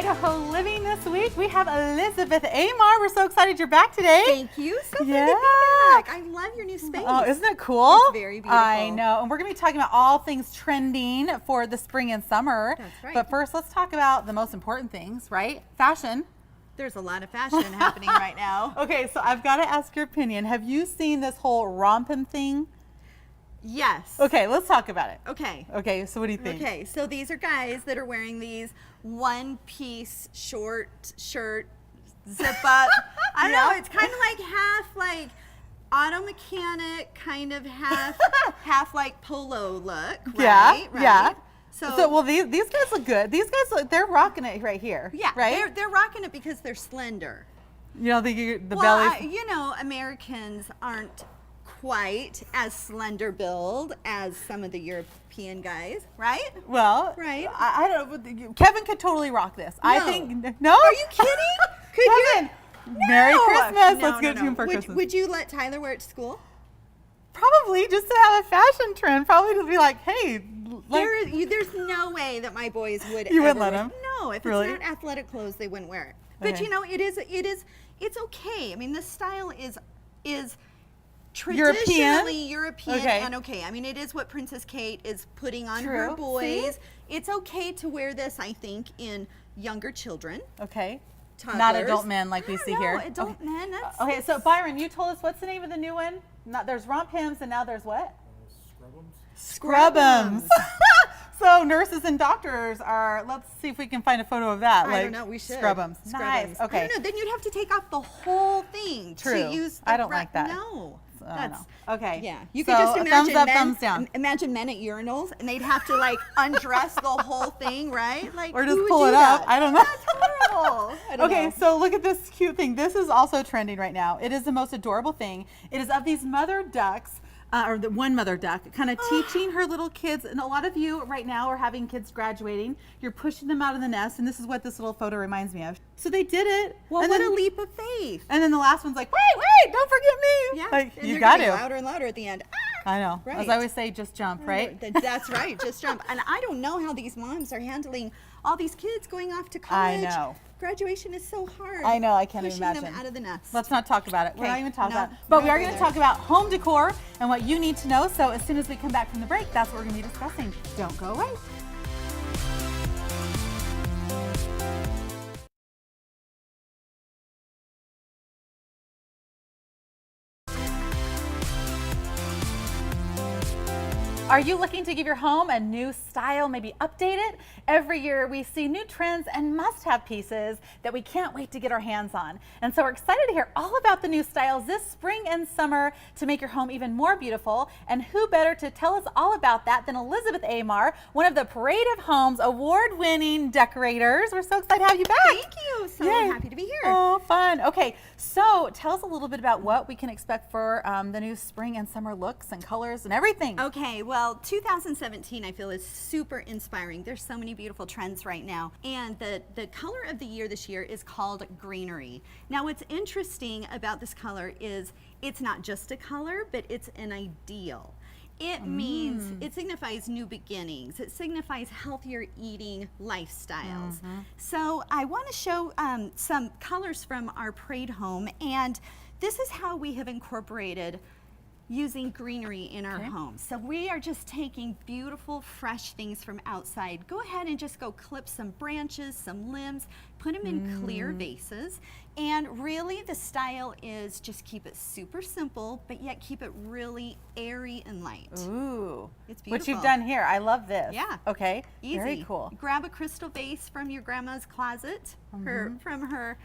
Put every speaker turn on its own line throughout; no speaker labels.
Idaho living this week. We have Elizabeth Amar. We're so excited you're back today.
Thank you. So good to be back. I love your new space.
Oh, isn't it cool?
It's very beautiful.
I know. And we're going to be talking about all things trending for the spring and summer.
That's right.
But first, let's talk about the most important things, right? Fashion.
There's a lot of fashion happening right now.
Okay, so I've got to ask your opinion. Have you seen this whole rompum thing?
Yes.
Okay, let's talk about it.
Okay.
Okay, so what do you think?
Okay, so these are guys that are wearing these one-piece short shirt, zip up. I don't know, it's kind of like half like auto mechanic, kind of half like polo look, right?
Yeah,
right?
yeah.
So
well, these guys look good. These guys they're rocking it right here.
yeah,
right.
they're rocking it because they're slender.
You know the
Well,
belly.
you know, Americans aren't quite as slender build as some of the European guys, right?
Well,
Right.
I don't know. Kevin could totally rock this. I think. No.
Are you kidding? Could
Kevin, Merry Christmas.
No,
Let's give it to him for Christmas.
Would you let Tyler wear it to school?
Probably just to have a fashion trend. Probably to be like, hey.
There's no way that my boys would.
You wouldn't
ever
let them?
No, if
Really?
it's not athletic clothes, they wouldn't wear it. But
Okay.
you know, it's okay. I mean, this style is traditionally European
Okay.
and okay. I mean, it is what Princess Kate is putting on
True.
her boys.
See?
It's okay to wear this, I think, in younger children.
Okay.
Toddlers.
Not adult men like we
I don't
see
know,
here.
Adult men. That's,
Okay, so Byron, you told us what's the name of the new one? There's romp hymns and now there's what? Scrubums. So nurses and doctors are. Let's see if we can find a photo of that.
I don't know. We should.
Scrubums. Nice. Okay.
I don't know. Then you'd have to take off the whole thing
True.
to use. The
I don't like that.
No.
I don't know. Okay.
Yeah. You
So,
could just imagine
thumbs up,
men,
thumbs down.
Imagine men at urinals, and they'd have to like undress the whole thing, right? Like,
Or
who
just
would
pull
do
it up.
that?
I don't know.
That's horrible. I don't
Okay,
know.
so look at this cute thing. This is also trending right now. It is the most adorable thing. It is of these mother ducks, or the one mother duck, kind of teaching her little kids. And a lot of you right now are having kids graduating. You're pushing them out of the nest, and this is what this little photo reminds me of. So they did it.
Well,
and
what
then,
a leap of faith.
And then the last one's like, wait, don't forget me.
Yeah.
Like,
and
you
they're
got
getting
to.
louder and louder at the end.
I know.
Right.
As I always say, just jump, right?
That's right. Just jump. And I don't know how these moms are handling all these kids going off to college.
I know.
Graduation is so hard.
I know, I can't
pushing
even imagine.
them out of the nest.
Let's not talk about it. We're not
Okay.
even talking
No,
about it. But we
not
are going to
either.
talk about home decor and what you need to know. So as soon as we come back from the break, that's what we're going to be discussing. Don't go away. Are you looking to give your home a new style, maybe update it? Every year we see new trends and must-have pieces that we can't wait to get our hands on. And so we're excited to hear all about the new styles this spring and summer to make your home even more beautiful. And who better to tell us all about that than Elizabeth Amar, one of the Parade of Homes award-winning decorators. We're so excited to have you back.
Thank you. So
Yay.
happy to be here.
Oh, fun. Okay, so tell us a little bit about what we can expect for the new spring and summer looks and colors and everything.
Okay, well, 2017 I feel is super inspiring. There's so many beautiful trends right now. And the color of the year this year is called greenery. Now what's interesting about this color is it's not just a color, but it's an ideal. It means, it signifies new beginnings. It signifies healthier eating lifestyles. So I want to show some colors from our Parade home, and this is how we have incorporated using greenery in our home. So we are just taking beautiful, fresh things from outside. Go ahead and just go clip some branches, some limbs, put them in clear vases. And really the style is just keep it super simple, but yet keep it really airy and light.
Ooh,
It's
what
beautiful.
you've done here. I love this.
Yeah.
Okay.
Easy.
Very cool.
Grab a crystal vase from your grandma's closet, from her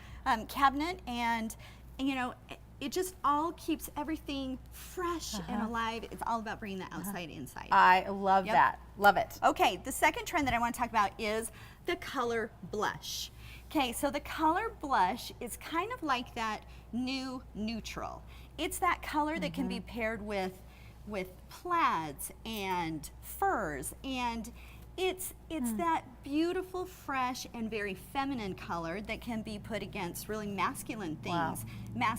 cabinet, and you know, it just all keeps everything fresh and alive. It's all about bringing the outside inside.
I love
Yep.
that. Love it.
Okay, the second trend that I want to talk about is the color blush. Okay, so the color blush is kind of like that new neutral. It's that color that can be paired with plaids and furs, and it's that beautiful, fresh, and very feminine color that can be put against really masculine things.
Wow.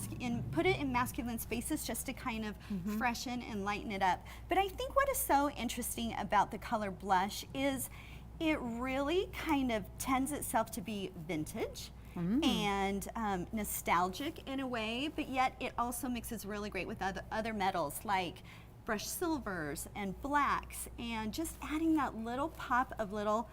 Put it in masculine spaces just to kind of freshen and lighten it up. But I think what is so interesting about the color blush is It really kind of tends itself to be vintage and nostalgic in a way, but yet it also mixes really great with other metals like brushed silvers and blacks, and just adding that little pop of little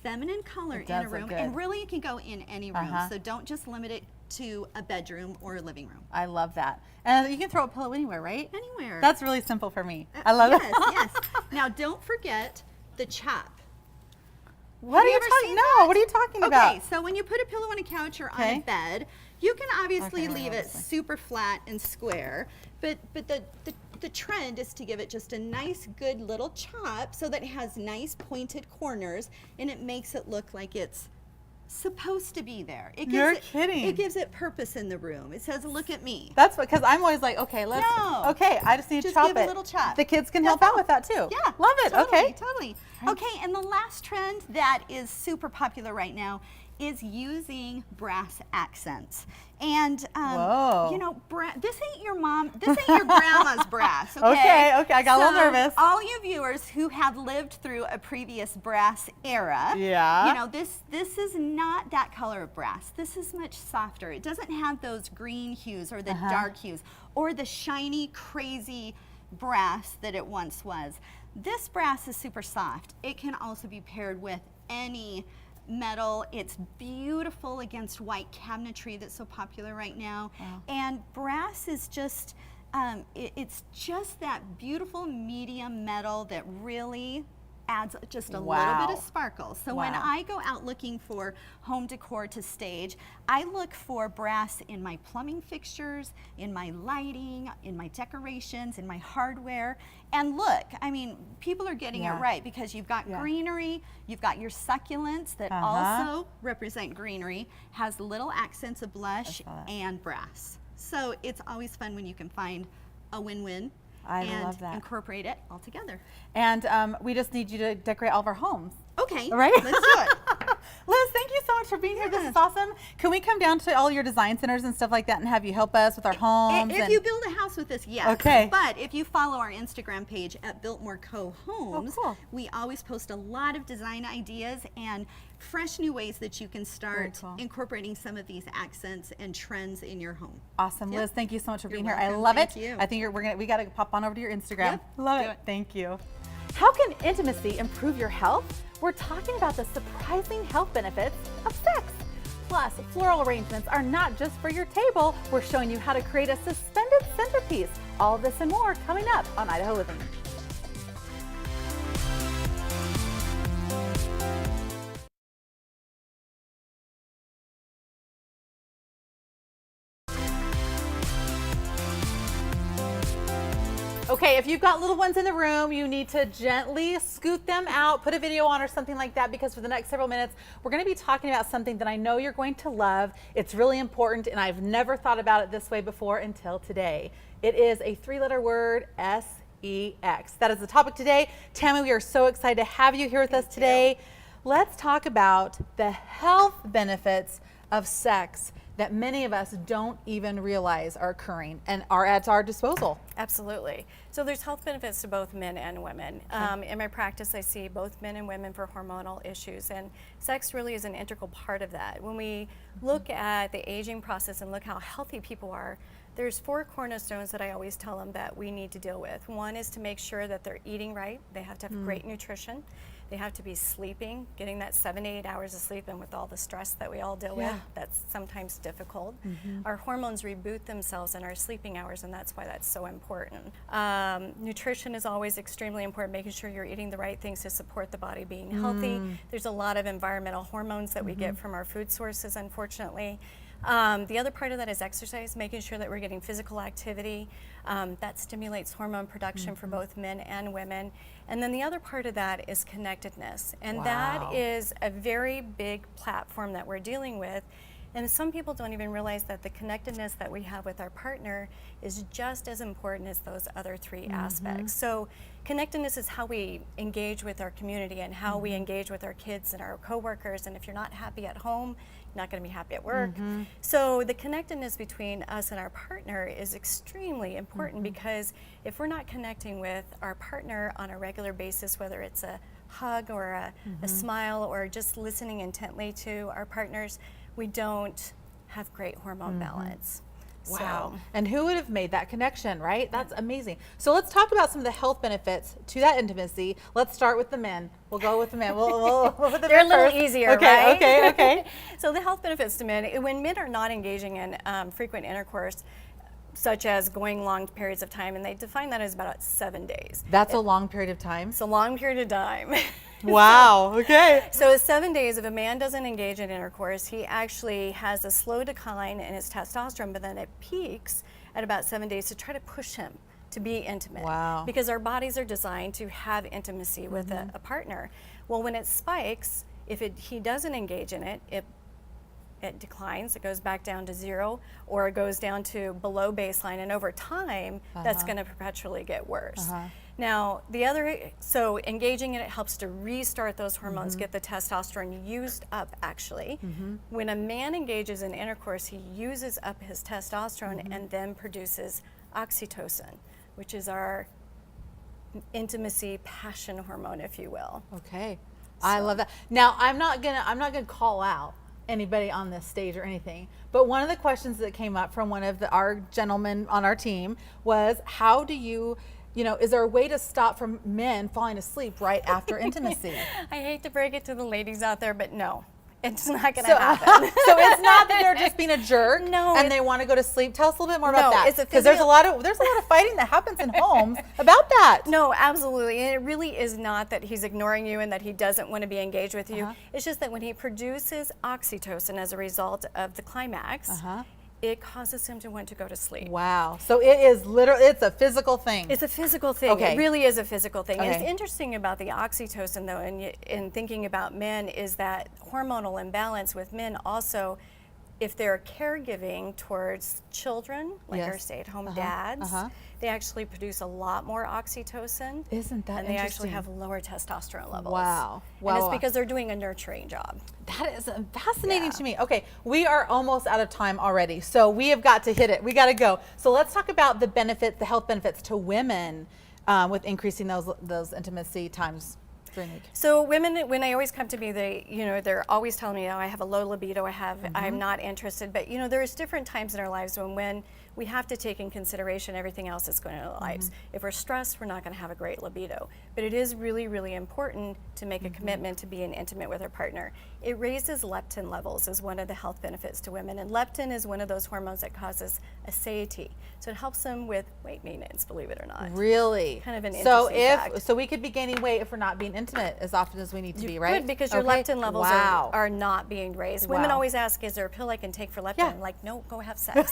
feminine color in a room. And really it can go in any room, so don't just limit it to a bedroom or a living room.
I love that. And you can throw a pillow anywhere, right?
Anywhere.
That's really simple for me. I love it.
Yes. Now don't forget the chop.
What are you talking? No, what are you talking about?
Okay, so when you put a pillow on a couch or on a bed, you can obviously leave it super flat and square, but the trend is to give it just a nice, good little chop so that it has nice pointed corners, and it makes it look like it's supposed to be there.
You're kidding.
It gives it purpose in the room. It says, "Look at me."
That's because I'm always like, okay, let's.
No.
Okay, I just need to
Just
chop
give
it.
a little chop.
The kids can help out with that too.
Yeah,
love it.
Totally,
okay,
totally. Okay, and the last trend that is super popular right now is using brass accents. And you know, this ain't your mom, this ain't your grandma's brass. Okay,
okay, I got a little nervous.
All you viewers who have lived through a previous brass era, you know, this is not that color of brass. This is much softer. It doesn't have those green hues or the dark hues or the shiny, crazy brass that it once was. This brass is super soft. It can also be paired with any metal. It's beautiful against white cabinetry that's so popular right now. And brass is just, it's just that beautiful medium metal that really adds just a little bit of sparkle. So when I go out looking for home decor to stage, I look for brass in my plumbing fixtures, in my lighting, in my decorations, in my hardware. And look, I mean, people are getting it right, because you've got greenery, you've got your succulents that also represent greenery, has little accents of blush and brass. So it's always fun when you can find a win-win.
I love that.
Incorporate it all together.
And we just need you to decorate all of our homes.
Okay,
right?
Let's do it.
Liz, thank you so much for being here. This is awesome. Can we come down to all your design centers and stuff like that and have you help us with our homes?
If you build a house with us, yes.
Okay.
But if you follow our Instagram page at Biltmore Co. Homes, we always post a lot of design ideas and fresh new ways that you can start incorporating some of these accents and trends in your home.
Awesome. Liz, thank you so much for being here.
welcome.
I love
Thank
it.
you.
I think we got to pop on over to your Instagram. Love
do
it.
it.
Thank you. How can intimacy improve your health? We're talking about the surprising health benefits of sex. Plus, floral arrangements are not just for your table. We're showing you how to create a suspended centerpiece. All of this and more coming up on Idaho Living. Okay, if you've got little ones in the room, you need to gently scoot them out, put a video on or something like that, because for the next several minutes, we're going to be talking about something that I know you're going to love. It's really important, and I've never thought about it this way before until today. It is a three-letter word, S-E-X. That is the topic today. Tammy, we are so excited to have you here with us today. Let's talk about the health benefits of sex that many of us don't even realize are occurring and are at our disposal.
Absolutely. So there's health benefits to both men and women. In my practice, I see both men and women for hormonal issues, and sex really is an integral part of that. When we look at the aging process and look how healthy people are, there's 4 cornerstones that I always tell them that we need to deal with. One is to make sure that they're eating right. They have to have great nutrition. They have to be sleeping, getting that 7 to 8 hours of sleep, and with all the stress that we all deal with, that's sometimes difficult. Our hormones reboot themselves in our sleeping hours, and that's why that's so important. Nutrition is always extremely important, making sure you're eating the right things to support the body being healthy. There's a lot of environmental hormones that we get from our food sources, unfortunately. The other part of that is exercise, making sure that we're getting physical activity. That stimulates hormone production for both men and women. And then the other part of that is connectedness. And that is a very big platform that we're dealing with. And some people don't even realize that the connectedness that we have with our partner is just as important as those other 3 aspects. So connectedness is how we engage with our community and how we engage with our kids and our coworkers. And if you're not happy at home, you're not going to be happy at work. So the connectedness between us and our partner is extremely important, because if we're not connecting with our partner on a regular basis, whether it's a hug or a smile or just listening intently to our partners, we don't have great hormone balance.
Wow.
So,
And who would have made that connection, right? That's amazing. So let's talk about some of the health benefits to that intimacy. Let's start with the men. We'll go with the men. We'll with the
they're a
men
little
first.
easier,
okay,
right?
Okay.
So the health benefits to men, when men are not engaging in frequent intercourse, such as going long periods of time, and they define that as about 7 days.
That's a long period of time.
It's a long period of time.
Wow. Okay.
So 7 days, if a man doesn't engage in intercourse, he actually has a slow decline in his testosterone, but then it peaks at about 7 days to try to push him to be intimate.
Wow.
Because our bodies are designed to have intimacy with a partner. Well, when it spikes, if he doesn't engage in it, it declines, it goes back down to 0, or it goes down to below baseline, and over time, that's going to perpetually get worse. Now, so engaging in it helps to restart those hormones, get the testosterone used up actually. When a man engages in intercourse, he uses up his testosterone and then produces oxytocin, which is our intimacy passion hormone, if you will.
Okay. I love that. Now, I'm not gonna call out anybody on this stage or anything, but one of the questions that came up from one of our gentlemen on our team was, how do you know, is there a way to stop from men falling asleep right after intimacy?
I hate to break it to the ladies out there, but no, it's not going to happen.
So it's not that they're just being a jerk
No,
and they want to go to sleep. Tell us a little bit more
No,
about that.
it's a
Because there's a lot of fighting that happens in homes about that.
No, absolutely. And it really is not that he's ignoring you and that he doesn't want to be engaged with you. It's just that when he produces oxytocin as a result of the climax, it causes him to want to go to sleep.
Wow. So it is literally, it's a physical thing.
It's a physical thing.
Okay.
It really is a physical thing. And
Okay.
it's interesting about the oxytocin, though, in thinking about men, is that hormonal imbalance with men also, if they're caregiving towards children, like our
Yes.
stay-at-home dads, they actually produce a lot more oxytocin.
Isn't that
And they actually
interesting?
have lower testosterone levels.
Wow.
And it's
Wow.
because they're doing a nurturing job.
That is fascinating to me. Okay, we are almost out of time already, so we have got to hit it. We got to go. So let's talk about the benefits, the health benefits to women with increasing those intimacy times during the week.
So women, when they always come to me, they're always telling me, oh, I have a low libido, I'm not interested. But there's different times in our lives when we have to take in consideration everything else that's going on in our lives. If we're stressed, we're not going to have a great libido. But it is really, really important to make a commitment to being intimate with our partner. It raises leptin levels as one of the health benefits to women. And leptin is one of those hormones that causes a satiety. So it helps them with weight maintenance, believe it or not.
Really?
Kind of an
so
interesting fact.
So we could be gaining weight if we're not being intimate as often as we need to be, right?
Good, because your
Okay.
leptin levels
Wow.
are not being raised. Women
Wow.
always ask, is there a pill I can take for leptin?
Yeah.
I'm like, no, go have sex.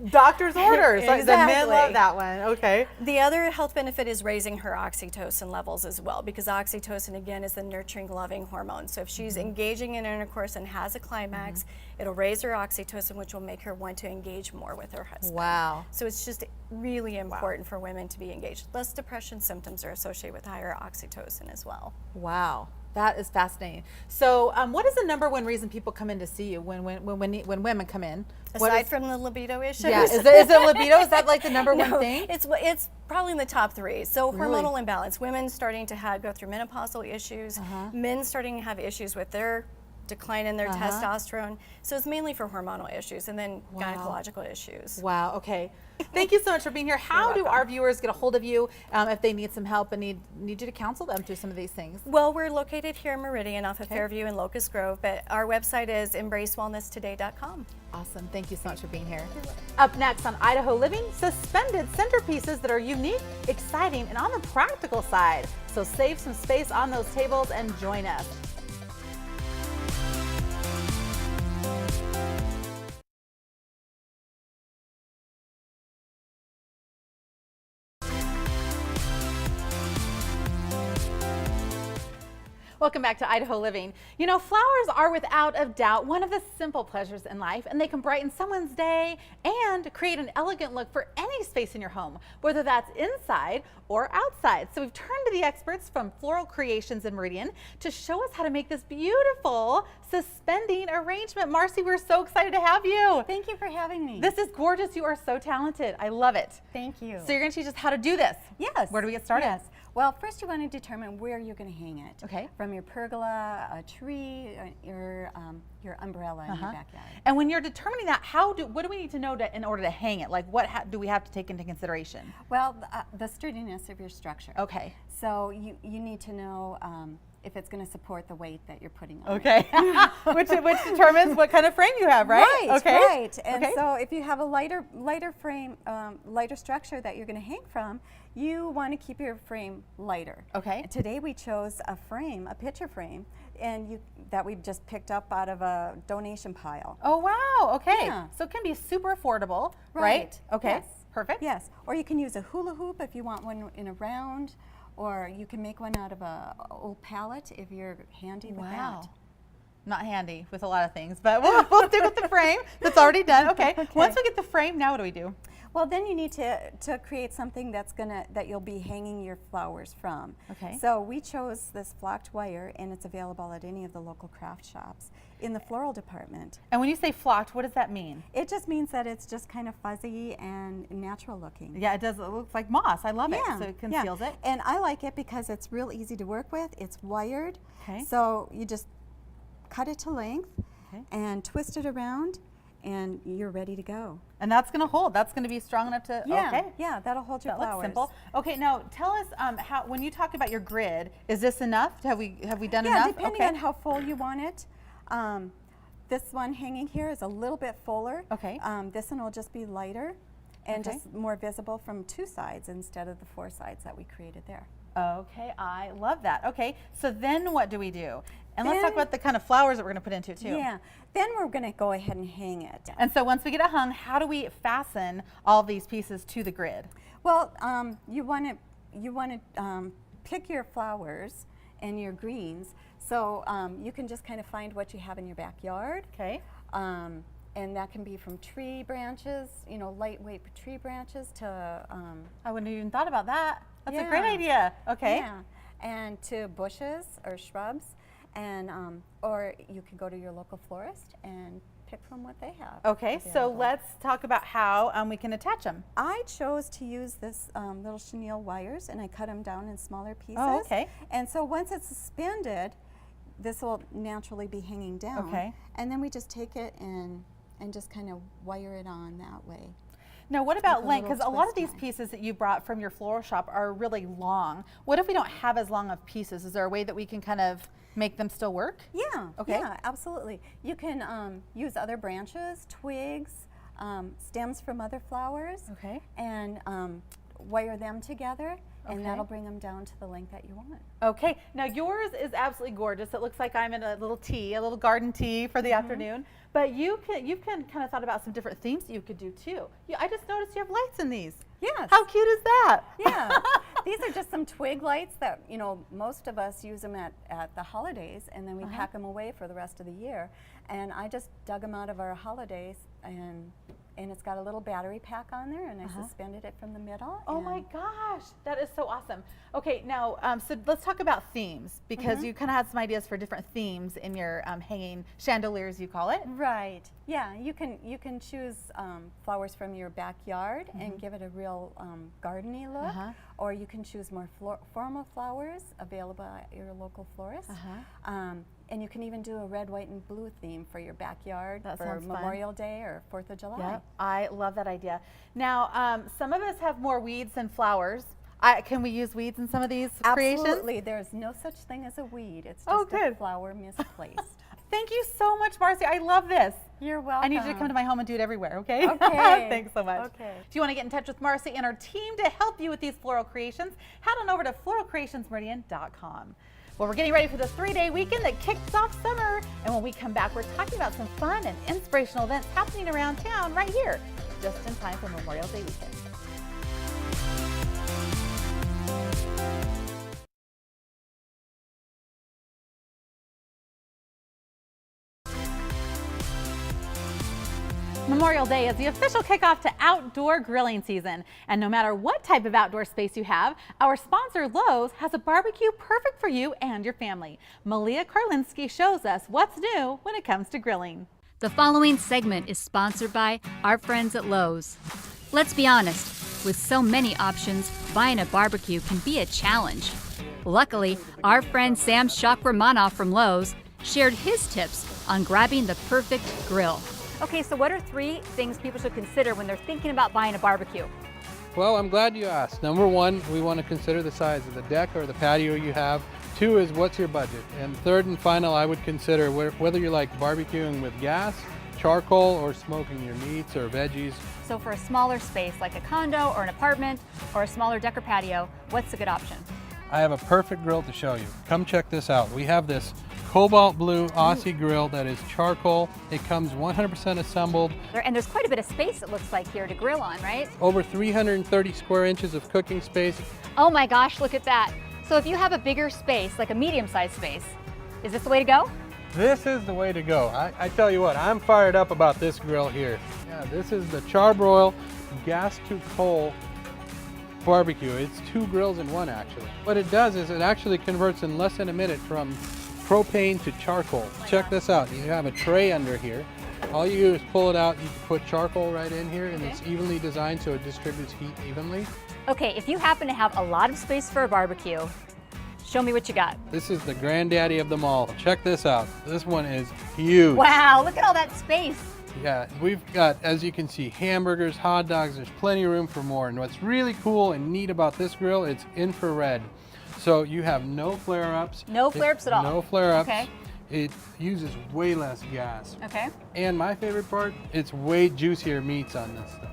Doctor's orders. The men
Exactly.
love that one. Okay.
The other health benefit is raising her oxytocin levels as well, because oxytocin, again, is the nurturing, loving hormone. So if she's engaging in intercourse and has a climax, it'll raise her oxytocin, which will make her want to engage more with her husband.
Wow.
So it's just really important for women to be engaged. Less depression symptoms are associated with higher oxytocin as well.
Wow. That is fascinating. So, what is the number one reason people come in to see you when women come in? What
Aside
is-
from the libido issues.
yeah, is it libido? Is that like the number one
No,
thing?
It's probably in the top 3. So
Really?
hormonal imbalance, women starting to go through menopausal issues, men starting to have issues with their decline in their testosterone. So it's mainly for hormonal issues, and then gynecological issues.
Wow. Okay. Thank you so much for being here. How do our viewers get a hold of you if they need some help and need you to counsel them through some of these things?
Well, we're located here in Meridian off of Fairview and Locust Grove, but our website is embracewellnesstoday.com.
Awesome. Thank you so much for being here. Up next on Idaho Living, suspended centerpieces that are unique, exciting, and on the practical side. So save some space on those tables and join us. Welcome back to Idaho Living. You know, flowers are without a doubt one of the simple pleasures in life, and they can brighten someone's day and create an elegant look for any space in your home, whether that's inside or outside. So we've turned to the experts from Floral Creations in Meridian to show us how to make this beautiful suspending arrangement. Marcy, we're so excited to have you.
Thank you for having me.
This is gorgeous. You are so talented. I love it.
Thank you.
So you're going to teach us how to do this.
Yes.
Where do we get started?
Yes. Well, first you want to determine where you're going to hang it.
Okay.
From your pergola, a tree, your umbrella in your backyard.
And when you're determining that, what do we need to know in order to hang it? Like what do we have to take into consideration?
Well, the sturdiness of your structure.
Okay.
So you need to know if it's going to support the weight that you're putting on
Okay. which determines what kind of frame you have, right?
Right,
okay.
right. And
okay.
so if you have a lighter frame, lighter structure that you're going to hang from, you want to keep your frame lighter.
Okay.
Today we chose a frame, a picture frame, and that we've just picked up out of a donation pile.
Oh wow. Okay.
Yeah.
So it can be super affordable, right?
Right.
Okay.
Yes.
Perfect.
Yes. Or you can use a hula hoop if you want one in a round, or you can make one out of a old pallet if you're handy with that.
Not handy with a lot of things, but we'll stick with the frame that's already done. Okay.
Okay.
Once we get the frame, now what do we do?
Well, then you need to create something that you'll be hanging your flowers from.
Okay.
So we chose this flocked wire, and it's available at any of the local craft shops in the floral department.
And when you say flocked, what does that mean?
It just means that it's just kind of fuzzy and natural looking.
Yeah, it does. It looks like moss. I love it.
Yeah,
So it
yeah.
conceals it.
And I like it because it's real easy to work with. It's wired.
Okay.
So you just cut it to length
Okay.
and twist it around, and you're ready to go.
And that's going to hold. That's going to be strong enough to.
Yeah,
Okay.
yeah, that'll hold your
That
flowers.
looks simple. Okay, now tell us how when you talk about your grid, is this enough? Have we done
Yeah,
enough?
depending
okay.
on how full you want it. This one hanging here is a little bit fuller.
Okay.
This one will just be lighter and
Okay.
just more visible from 2 sides instead of the 4 sides that we created there.
Okay, I love that. Okay, so then what do we do? And let's talk
Then-
about the kind of flowers that we're going to put into it too.
Yeah, then we're going to go ahead and hang it.
And so once we get it hung, how do we fasten all these pieces to the grid?
Well, you want to pick your flowers and your greens, so you can just kind of find what you have in your backyard.
Okay.
And that can be from tree branches, lightweight tree branches to
I wouldn't have even thought about that. That's a great
Yeah.
idea. Okay.
yeah, and to bushes or shrubs, and or you can go to your local florist and pick from what they have.
Okay, so
available.
let's talk about how we can attach them.
I chose to use this little chenille wires, and I cut them down in smaller pieces.
Oh, okay.
And so once it's suspended, this will naturally be hanging down.
Okay.
And then we just take it and just kind of wire it on that way.
Now, what about
With a
length?
little
Because a lot of
twist
these
line.
pieces that you brought from your floral shop are really long. What if we don't have as long of pieces? Is there a way that we can kind of make them still work?
Yeah.
Okay.
Yeah, absolutely. You can use other branches, twigs, stems from other flowers.
Okay.
And wire them together, and
Okay.
that'll bring them down to the length that you want.
Okay, now yours is absolutely gorgeous. It looks like I'm in a little tea, a little garden tea for the afternoon. But you've kind of thought about some different themes that you could do too. I just noticed you have lights in these.
Yes.
How cute is that?
Yeah. These are just some twig lights that, most of us use them at the holidays, and then we pack them away for the rest of the year. And I just dug them out of our holidays, and it's got a little battery pack on there, and I suspended it from the middle.
Oh
and
my gosh, that is so awesome. Okay, now, so let's talk about themes, because you kind of had some ideas for different themes in your hanging chandeliers, you call it.
Right. Yeah, you can choose flowers from your backyard and give it a real gardeny look, or you can choose more formal flowers available at your local florist. And you can even do a red, white, and blue theme for your backyard
That
for
sounds fun.
Memorial Day or 4th of July.
Yeah, I love that idea. Now, some of us have more weeds than flowers. Can we use weeds in some of these creations?
Absolutely. There's no such thing as a weed. It's
Oh,
just a
good.
flower misplaced.
Thank you so much, Marcy. I love this.
You're welcome.
I need you to come to my home and do it everywhere, okay?
Okay.
Thanks so much.
Okay.
If you want to get in touch with Marcy and her team to help you with these floral creations, head on over to floralcreationsmeridian.com. Well, we're getting ready for the 3-day weekend that kicks off summer. And when we come back, we're talking about some fun and inspirational events happening around town right here, just in time for Memorial Day weekend. Memorial Day is the official kickoff to outdoor grilling season. And no matter what type of outdoor space you have, our sponsor Lowe's has a barbecue perfect for you and your family. Malia Karlinski shows us what's new when it comes to grilling.
The following segment is sponsored by our friends at Lowe's. Let's be honest, With so many options, buying a barbecue can be a challenge. Luckily, our friend Sam Shakramanoff from Lowe's shared his tips on grabbing the perfect grill. Okay, so what are 3 things people should consider when they're thinking about buying a barbecue?
Well, I'm glad you asked. Number 1, we want to consider the size of the deck or the patio you have. 2 is what's your budget. And 3rd and final, I would consider whether you like barbecuing with gas, charcoal, or smoking your meats or veggies.
So for a smaller space like a condo or an apartment or a smaller deck or patio, what's a good option?
I have a perfect grill to show you. Come check this out. We have this cobalt blue Aussie grill that is charcoal. It comes 100% assembled.
And there's quite a bit of space, it looks like, here to grill on, right?
Over 330 square inches of cooking space.
Oh my gosh, look at that. So if you have a bigger space, like a medium-sized space, is this the way to go?
This is the way to go. I tell you what, I'm fired up about this grill here. Yeah, this is the Charbroil gas to coal barbecue. It's 2 grills in one actually. What it does is it actually converts in less than a minute from propane to charcoal. Check this out. You have a tray under here. All you do is pull it out. You can put charcoal right in here, and it's evenly designed so it distributes heat evenly.
Okay, if you happen to have a lot of space for a barbecue, show me what you got.
This is the granddaddy of them all. Check this out. This one is huge.
Wow, look at all that space.
Yeah, we've got, as you can see, hamburgers, hot dogs. There's plenty of room for more. And what's really cool and neat about this grill, it's infrared. So you have no flare-ups.
No flare-ups at all?
No flare-ups.
Okay.
It uses way less gas.
Okay.
And my favorite part, it's way juicier meats on this stuff.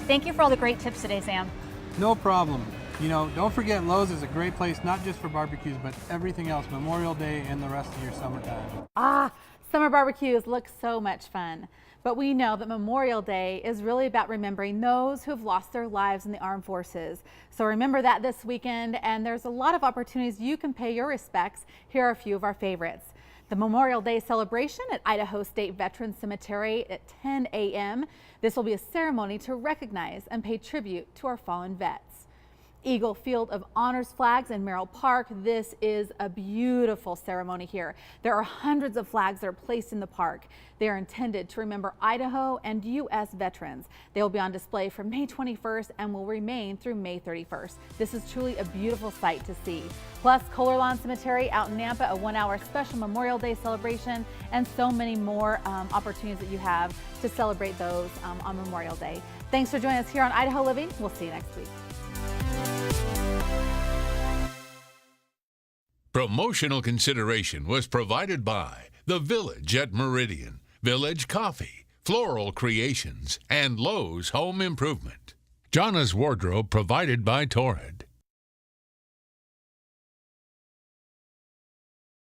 Thank you for all the great tips today, Sam.
No problem. You know, don't forget Lowe's is a great place, not just for barbecues, but everything else, Memorial Day and the rest of your summertime.
Summer barbecues look so much fun. But we know that Memorial Day is really about remembering those who have lost their lives in the armed forces. So remember that this weekend, and there's a lot of opportunities you can pay your respects. Here are a few of our favorites. The Memorial Day celebration at Idaho State Veterans Cemetery at 10 a.m. This will be a ceremony to recognize and pay tribute to our fallen vets. Eagle Field of Honors flags in Merrill Park. This is a beautiful ceremony here. There are hundreds of flags that are placed in the park. They are intended to remember Idaho and U.S. veterans. They will be on display from May 21st and will remain through May 31st. This is truly a beautiful sight to see. Plus, Kohler Lawn Cemetery out in Nampa, a 1-hour special Memorial Day celebration, and so many more opportunities that you have to celebrate those on Memorial Day. Thanks for joining us here on Idaho Living. We'll see you next week.
Promotional consideration was provided by The Village at Meridian, Village Coffee, Floral Creations, and Lowe's Home Improvement. Jana's Wardrobe provided by Torrid.